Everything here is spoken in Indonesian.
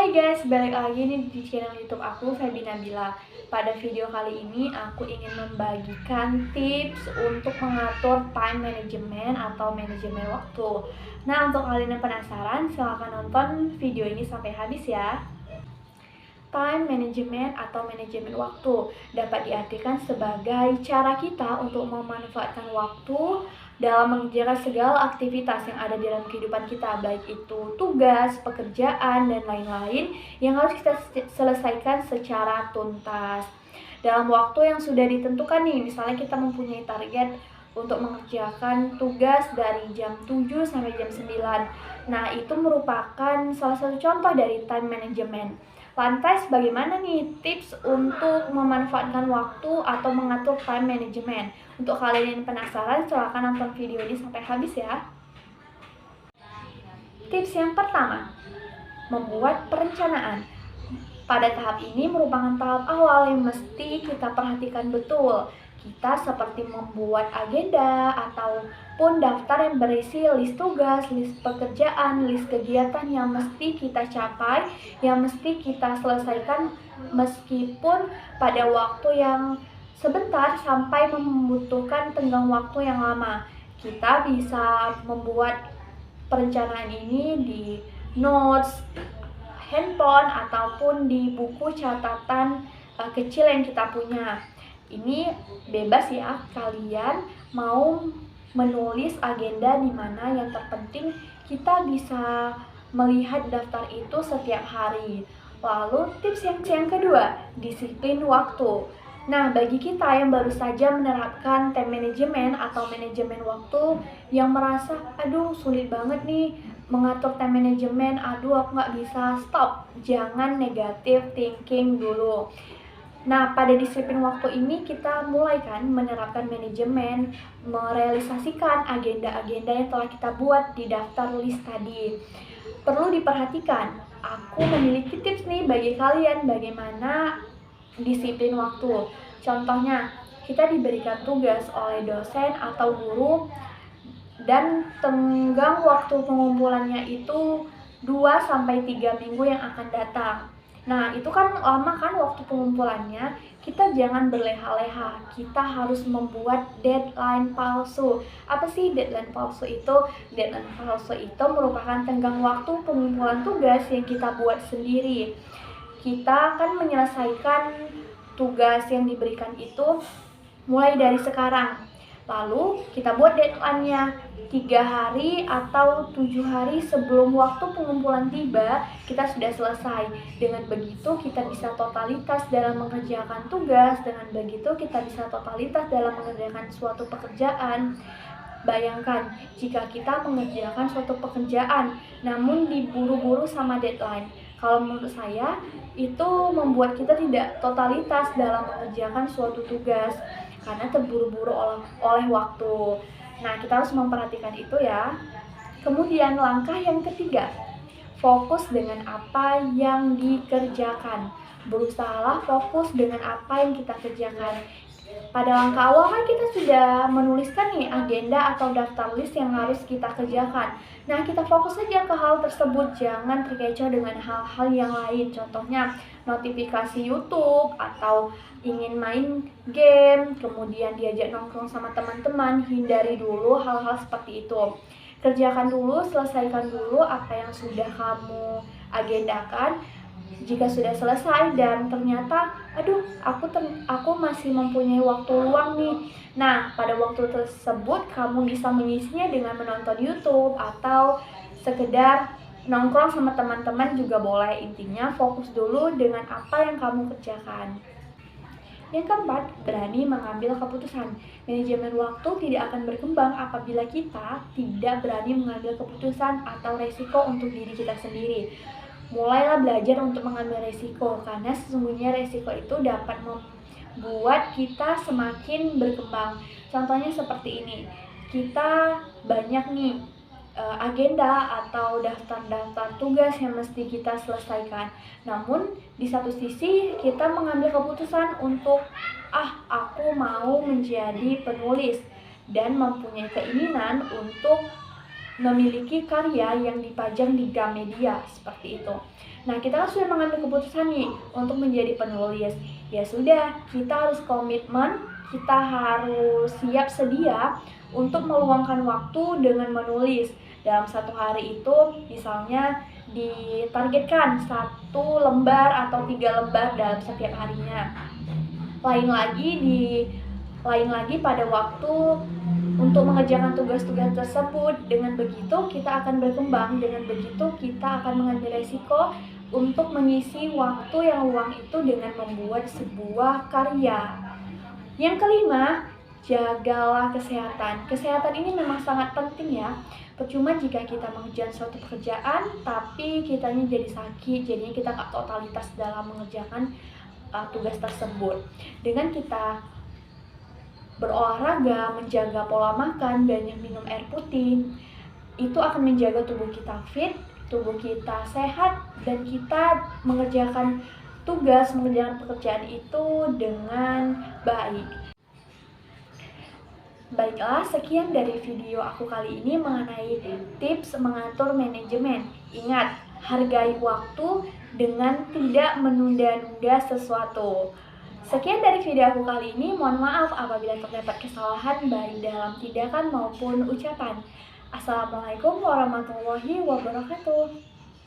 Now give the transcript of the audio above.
Hai guys, balik lagi nih di channel YouTube aku, Febi Nabila. Pada video kali ini aku ingin membagikan tips untuk mengatur time management atau manajemen waktu. Nah, untuk kalian yang penasaran, silahkan nonton video ini sampai habis ya. Time management atau manajemen waktu dapat diartikan sebagai cara kita untuk memanfaatkan waktu dalam mengerjakan segala aktivitas yang ada dalam kehidupan kita, baik itu tugas, pekerjaan, dan lain-lain yang harus kita selesaikan secara tuntas dalam waktu yang sudah ditentukan nih. Misalnya kita mempunyai target untuk mengerjakan tugas dari jam 7 sampai jam 9. Nah, itu merupakan salah satu contoh dari time management. Lantas bagaimana nih tips untuk memanfaatkan waktu atau mengatur time management? Untuk kalian yang penasaran, silahkan nonton video ini sampai habis ya. Tips yang pertama, membuat perencanaan. Pada tahap ini merupakan tahap awal yang mesti kita perhatikan betul. Kita seperti membuat agenda ataupun daftar yang berisi list tugas, list pekerjaan, list kegiatan yang mesti kita capai, yang mesti kita selesaikan meskipun pada waktu yang sebentar sampai membutuhkan tenggang waktu yang lama. Kita bisa membuat perencanaan ini di notes, handphone, ataupun di buku catatan kecil yang kita punya. Ini bebas ya, kalian mau menulis agenda di mana, yang terpenting kita bisa melihat daftar itu setiap hari. Lalu tips yang kedua, disiplin waktu. Nah, bagi kita yang baru saja menerapkan time management atau manajemen waktu, yang merasa aduh sulit banget nih mengatur time management, aduh aku nggak bisa, stop, jangan negative thinking dulu. Nah, pada disiplin waktu ini kita mulai kan menerapkan manajemen, merealisasikan agenda-agenda yang telah kita buat di daftar list tadi. Perlu diperhatikan, aku memiliki tips nih bagi kalian bagaimana disiplin waktu. Contohnya, kita diberikan tugas oleh dosen atau guru dan tenggang waktu pengumpulannya itu 2-3 minggu yang akan datang. Nah, itu kan lama kan waktu pengumpulannya. Kita jangan berleha-leha, kita harus membuat deadline palsu. Apa sih deadline palsu itu? Deadline palsu itu merupakan tenggang waktu pengumpulan tugas yang kita buat sendiri. Kita akan menyelesaikan tugas yang diberikan itu mulai dari sekarang. Lalu kita buat deadline-nya 3 hari atau 7 hari sebelum waktu pengumpulan tiba, kita sudah selesai. Dengan begitu kita bisa totalitas dalam mengerjakan tugas, dengan begitu kita bisa totalitas dalam mengerjakan suatu pekerjaan. Bayangkan jika kita mengerjakan suatu pekerjaan namun diburu-buru sama deadline. Kalau menurut saya itu membuat kita tidak totalitas dalam mengerjakan suatu tugas karena terburu-buru oleh waktu. Nah, kita harus memperhatikan itu ya. Kemudian langkah yang ketiga, fokus dengan apa yang dikerjakan. Berusahalah fokus dengan apa yang kita kerjakan. Pada langkah awal kan kita sudah menuliskan nih agenda atau daftar list yang harus kita kerjakan. Nah, kita fokus saja ke hal tersebut, jangan terkecoh dengan hal-hal yang lain. Contohnya notifikasi YouTube atau ingin main game, kemudian diajak nongkrong sama teman-teman. Hindari dulu hal-hal seperti itu. Kerjakan dulu, selesaikan dulu apa yang sudah kamu agendakan. Jika sudah selesai dan ternyata aduh aku masih mempunyai waktu luang nih. Nah, pada waktu tersebut kamu bisa mengisinya dengan menonton YouTube atau sekedar nongkrong sama teman-teman juga boleh. Intinya fokus dulu dengan apa yang kamu kerjakan. Yang keempat, berani mengambil keputusan. Manajemen waktu tidak akan berkembang apabila kita tidak berani mengambil keputusan atau resiko untuk diri kita sendiri. Mulailah belajar untuk mengambil resiko, karena sesungguhnya resiko itu dapat membuat kita semakin berkembang. Contohnya seperti ini, kita banyak nih agenda atau daftar-daftar tugas yang mesti kita selesaikan. Namun di satu sisi kita mengambil keputusan untuk aku mau menjadi penulis dan mempunyai keinginan untuk memiliki karya yang dipajang di Gramedia, seperti itu. Nah, kita kan sudah mengambil keputusan nih untuk menjadi penulis. Ya sudah, kita harus komitmen, kita harus siap sedia untuk meluangkan waktu dengan menulis. Dalam satu hari itu, misalnya ditargetkan 1 lembar atau 3 lembar dalam setiap harinya. Lain lagi pada waktu untuk mengerjakan tugas-tugas tersebut. Dengan begitu kita akan berkembang, dengan begitu kita akan mengambil resiko untuk mengisi waktu yang luang itu dengan membuat sebuah karya. Yang kelima, jagalah kesehatan. Kesehatan ini memang sangat penting ya. Percuma jika kita mengerjakan suatu pekerjaan tapi kitanya jadi sakit, jadinya kita nggak totalitas dalam mengerjakan tugas tersebut. Dengan kita berolahraga, menjaga pola makan, banyak minum air putih, itu akan menjaga tubuh kita fit, tubuh kita sehat, dan kita mengerjakan mengerjakan pekerjaan itu dengan baik. Baiklah, sekian dari video aku kali ini mengenai tips mengatur manajemen. Ingat, hargai waktu dengan tidak menunda-nunda sesuatu. Sekian dari video aku kali ini, mohon maaf apabila terdapat kesalahan baik dalam tindakan maupun ucapan. Assalamualaikum warahmatullahi wabarakatuh.